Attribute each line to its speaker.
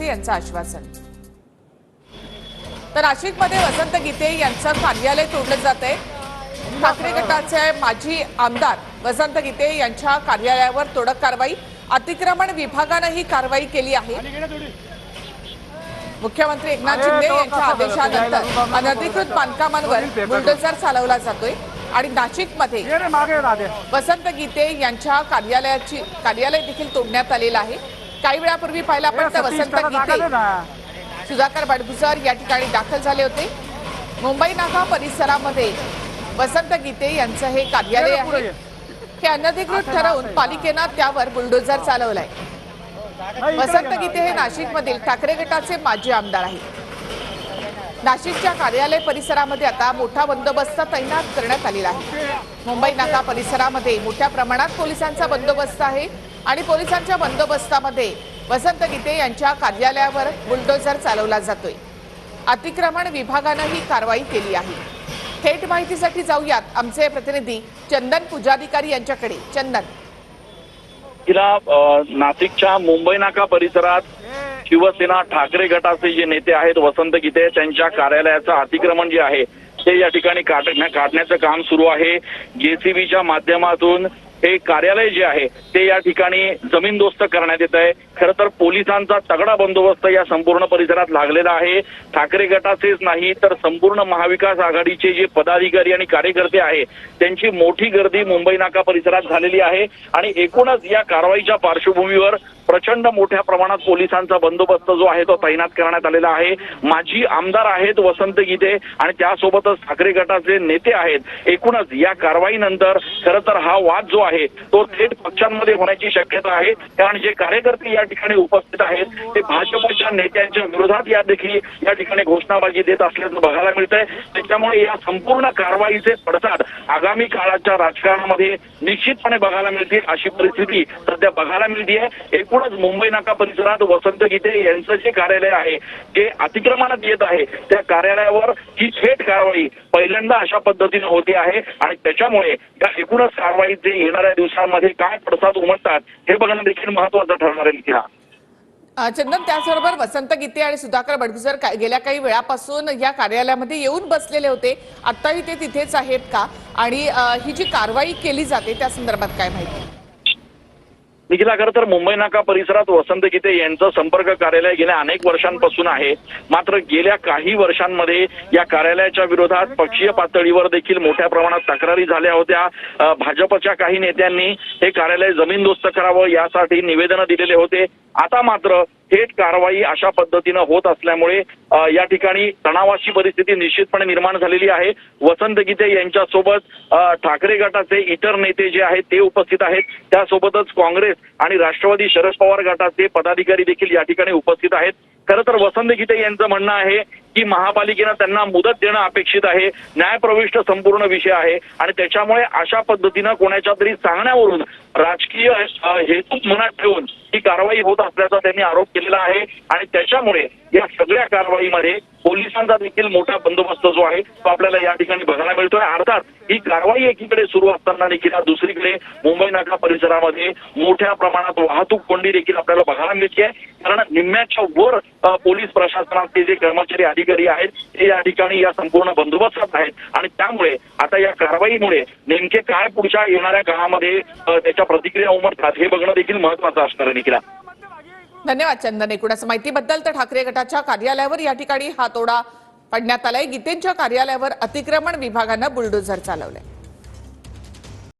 Speaker 1: यांचं आश्वासन। तर नाशिकमध्ये वसंत गीते यांचं कार्यालय तोडलं जातंय। ठाकरे गटाचे माजी आमदार वसंत गीते यांच्या कार्यालयावर तोडक कारवाई, अतिक्रमण विभागाने ही कारवाई केली आहे। मुख्यमंत्री एकनाथ शिंदे यांच्या आदेशानंतर अनधिकृत बांधकामांवर बुलडोझर चालवला जातोय आणि नाशिकमध्ये वसंत गीते यांच्या कार्यालय देखील तोडण्यात आलेलं आहे। काही वेळापूर्वी पाहिलं आपण तर वसंत गीते सुधाकर बडगुजर या ठिकाणी दाखल झाले होते। मुंबई नाका परिसरामध्ये वसंत गीते यांचं हे कार्यालय आहे। हे अनधिकृत ठरवून पालिकेनं त्यावर बुलडोझर चालवलाय। वसंत गीते हे नाशिकमधील ठाकरे गटाचे माजी आमदार आहेत। नाशिकच्या कार्यालय परिसरामध्ये आता मोठा बंदोबस्त तैनात करण्यात आलेला आहे। मुंबई नाका परिसरामध्ये मोठ्या प्रमाणात पोलिसांचा बंदोबस्त आहे आणि पोलिसांच्या बंदोबस्तामध्ये वसंत गीते यांच्या कार्यालयावर बुलडोझर चालवला जातोय। अतिक्रमण विभागाने ही कारवाई केली आहे। थेट माहितीसाठी जाऊयात आमचे प्रतिनिधी चंदन पुजाधिकारी यांच्याकडे। चंदन,
Speaker 2: नाशिकच्या मुंबई नाका परिसरात शिवसेना ठाकरे गटाचे जे नेते आहेत वसंत गीते त्यांच्या कार्यालयाचं अतिक्रमण जे आहे ते या ठिकाणी काढण्याचं काम सुरू आहे। जेसीबीच्या माध्यमातून हे कार्यालय जे आहे ते या ठिकाणी जमीनदोस्त करण्यात येत आहे। खरं तर पोलिसांचा तगडा बंदोबस्त या संपूर्ण परिसरात लागलेला आहे। ठाकरे गटाचेच नाही तर संपूर्ण महाविकास आघाडीचे जे पदाधिकारी आणि कार्यकर्ते आहेत त्यांची मोठी गर्दी मुंबई नाका परिसरात झालेली आहे आणि एकूणच या कारवाईच्या पार्श्वभूमीवर प्रचंड मोठ्या प्रमाणात पोलिसांचा बंदोबस्त जो आहे तो तैनात करण्यात आलेला आहे। माजी आमदार आहेत वसंत गीते आणि त्यासोबतच ठाकरे गटाचे नेते आहेत। एकूणच या कारवाईनंतर खरं तर हा वाद जो आहे तो थेट पक्षांमध्ये होण्याची शक्यता आहे, कारण जे कार्यकर्ते या ठिकाणी उपस्थित आहेत ते भाजपच्या नेत्यांच्या विरोधात या ठिकाणी घोषणाबाजी देत असल्याचं बघायला मिळतंय। त्याच्यामुळे या संपूर्ण कारवाईचे पडसाद आगामी काळाच्या राजकारणामध्ये निश्चितपणे बघायला मिळतील अशी परिस्थिती सध्या बघायला मिळतेय। एकूणच मुंबई नाका परिसरात वसंत गीते यांचं जे कार्यालय आहे जे अतिक्रमणात येत आहे त्या कार्यालयावर ही थेट कारवाई पहिल्यांदा अशा पद्धतीने होते आहे आणि त्याच्यामुळे या एकूणच कारवाईचे येणाऱ्या दिवसांमध्ये काय पडसाद उमटतात हे बघणं देखील महत्त्वाचं ठरणार आहे।
Speaker 1: चंदन, त्याचबरोबर वसंत गीते आणि सुधाकर बडगुजर गेल्या काही वेळापासून या कार्यालयामध्ये येऊन बसलेले होते, आताही ते तिथेच आहेत का आणि ही जी कारवाई केली जाते त्या संदर्भात काय माहिती?
Speaker 2: निखिला, खरं तर मुंबई नाका परिसरात वसंत गीते यांचं संपर्क कार्यालय गेल्या अनेक वर्षांपासून आहे। मात्र गेल्या काही वर्षांमध्ये या कार्यालयाच्या विरोधात पक्षीय पातळीवर देखील मोठ्या प्रमाणात तक्रारी झाल्या होत्या। भाजपच्या काही नेत्यांनी हे कार्यालय जमीनदोस्त करावं यासाठी निवेदनं दिलेले होते। आता मात्र थेट कारवाई अशा पद्धतीनं होत असल्यामुळे या ठिकाणी तणावाची परिस्थिती निश्चितपणे निर्माण झालेली आहे। वसंत गीते यांच्यासोबत ठाकरे गटाचे इतर नेते जे आहेत ते उपस्थित आहेत, त्यासोबतच काँग्रेस आणि राष्ट्रवादी शरद पवार गटाचे पदाधिकारी देखील या ठिकाणी उपस्थित आहेत। खरं तर वसंत गीते यांचं म्हणणं आहे की महापालिकेनं त्यांना मुदत देणं अपेक्षित आहे, न्यायप्रविष्ट संपूर्ण विषय आहे आणि त्याच्यामुळे अशा पद्धतीनं कोणाच्या तरी सांगण्यावरून राजकीय हेतू मनात ठेवून ही कारवाई होत असल्याचा त्यांनी आरोप केलेला आहे आणि त्याच्यामुळे या सगळ्या कारवाईमध्ये पोलिसांचा देखील मोठा बंदोबस्त जो आहे तो आपल्याला या ठिकाणी बघायला मिळतोय। अर्थात ही कारवाई एकीकडे सुरू असताना देखील दुसरीकडे मुंबई नाका परिसरामध्ये मोठ्या प्रमाणात वाहतूक कोंडी देखील आपल्याला बघायला मिळते, कारण निम्म्याच्या वर पोलीस प्रशासनाचे जे कर्मचारी अधिकारी आहेत ते या ठिकाणी या संपूर्ण बंदोबस्तात आहेत आणि त्यामुळे आता या कारवाईमुळे नेमके काय पुढच्या येणाऱ्या काळामध्ये त्याच्या प्रतिक्रिया उमटतात हे बघणं देखील महत्त्वाचं असणार आहे। निखिला,
Speaker 1: धन्यवाद चंदन। एकूणच माहितीबद्दल। तर ठाकरे गटाच्या कार्यालयावर या ठिकाणी हातोडा पडण्यात आलाय। गीतेंच्या कार्यालयावर अतिक्रमण विभागानं बुलडोझर चालवलंय।